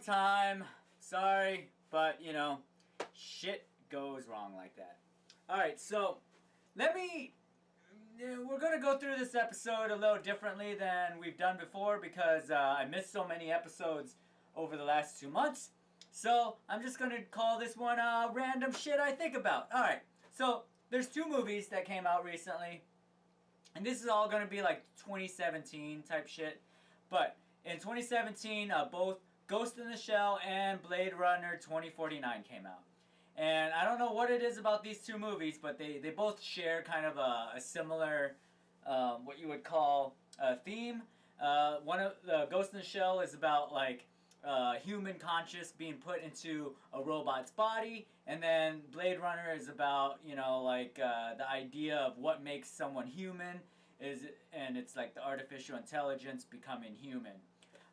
time. Sorry, but you know, shit goes wrong like that. Alright, so we're gonna go through this episode a little differently than we've done before because I missed so many episodes over the last 2 months. So I'm just gonna call this one random shit I think about. Alright, so there's 2 movies that came out recently. And this is all gonna be like 2017 type shit. But in 2017, both Ghost in the Shell and Blade Runner 2049 came out. And I don't know what it is about these 2 movies, but they both share kind of a similar, what you would call a theme. One of the Ghost in the Shell is about like human conscious being put into a robot's body, and then Blade Runner is about, you know, like the idea of what makes someone human and it's like the artificial intelligence becoming human.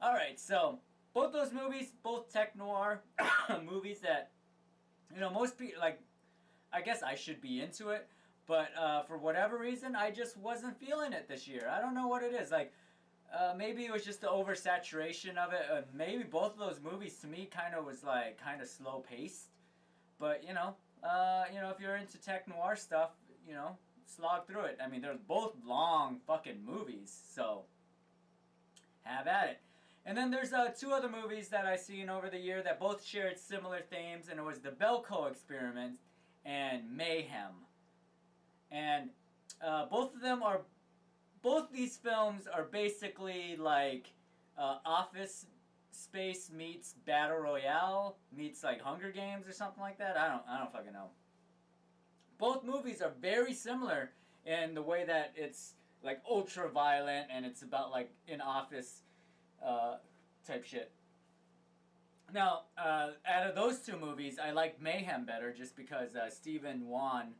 All right, so both those movies, both tech noir movies that, you know, most people, like, I guess I should be into it, but for whatever reason, I just wasn't feeling it this year. I don't know what it is. Like, maybe it was just the oversaturation of it. Maybe both of those movies to me kind of was like kind of slow paced. But you know, if you're into tech noir stuff, you know, slog through it. I mean, they're both long fucking movies, so have at it. And then there's 2 other movies that I've seen over the year that both shared similar themes, and it was the Belko Experiment and Mayhem. And both these films are basically like Office Space meets Battle Royale meets like Hunger Games or something like that. I don't fucking know. Both movies are very similar in the way that it's like ultra violent and it's about like in office type shit. Now, out of those 2 movies, I like Mayhem better just because Stephen Yuan,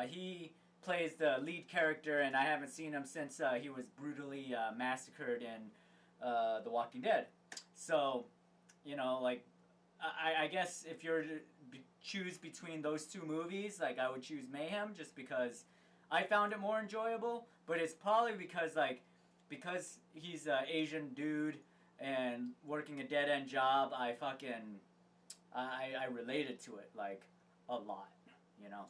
he plays the lead character, and I haven't seen him since he was brutally massacred in The Walking Dead. So, you know, like, I guess if you're to choose between those 2 movies, like, I would choose Mayhem just because I found it more enjoyable, but it's probably because, like, because he's an Asian dude and working a dead-end job, I related to it, like, a lot, you know.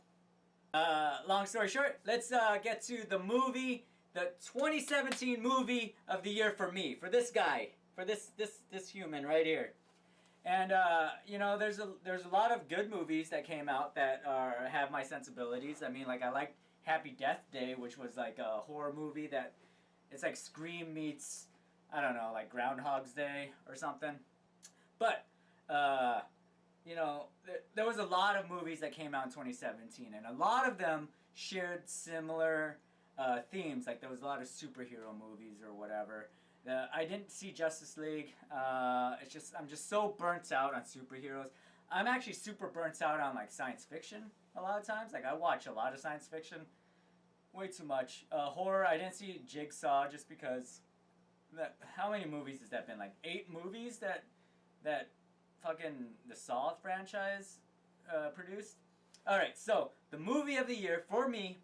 Long story short, let's get to the movie, the 2017 movie of the year for me, for this guy, for this human right here. And you know, there's a lot of good movies that came out that have my sensibilities. I mean, like I liked Happy Death Day, which was like a horror movie that it's like Scream meets, I don't know, like Groundhog's Day or something. But you know, there was a lot of movies that came out in 2017, and a lot of them shared similar themes. Like there was a lot of superhero movies or whatever. I didn't see Justice League. I'm just so burnt out on superheroes. I'm actually super burnt out on like science fiction a lot of times. Like I watch a lot of science fiction, way too much. Horror, I didn't see Jigsaw just because. How many movies has that been? Like 8 movies that fucking the Saw franchise produced. Alright, so the movie of the year for me,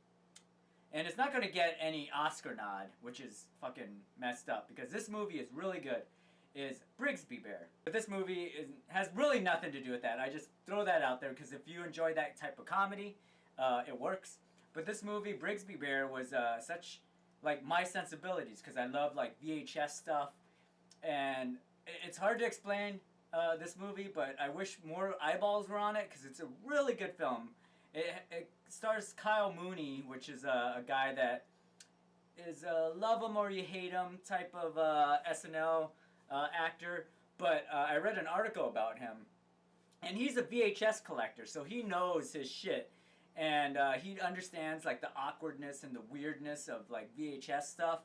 and it's not going to get any Oscar nod, which is fucking messed up because this movie is really good, is Brigsby Bear. But this movie has really nothing to do with that. I just throw that out there because if you enjoy that type of comedy, it works. But this movie, Brigsby Bear, was such like my sensibilities because I love like VHS stuff, and it's hard to explain this movie, but I wish more eyeballs were on it because it's a really good film. It stars Kyle Mooney, which is a guy that is a love him or you hate him type of SNL actor, but I read an article about him, and he's a VHS collector, so he knows his shit, and he understands like the awkwardness and the weirdness of like VHS stuff,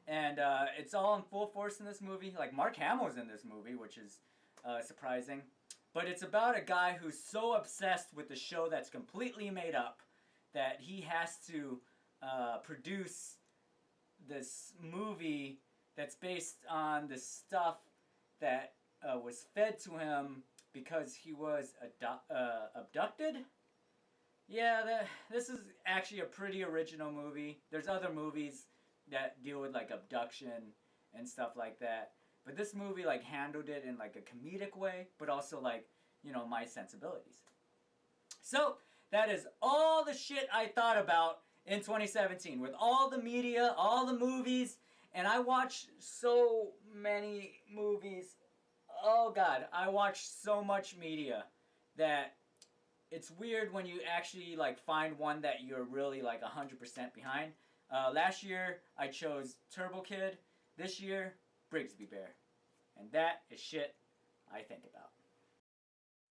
and it's all in full force in this movie. Like Mark Hamill's in this movie, which is surprising. But it's about a guy who's so obsessed with the show that's completely made up that he has to produce this movie that's based on the stuff that was fed to him because he was abducted. Yeah, this is actually a pretty original movie. There's other movies that deal with like abduction and stuff like that. But this movie like handled it in like a comedic way, but also like, you know, my sensibilities. So that is all the shit I thought about in 2017 with all the media, all the movies, and I watched so many movies. Oh God, I watched so much media that it's weird when you actually like find one that you're really like 100% behind. Last year I chose Turbo Kid. This year, Brigsby Bear. And that is shit I think about.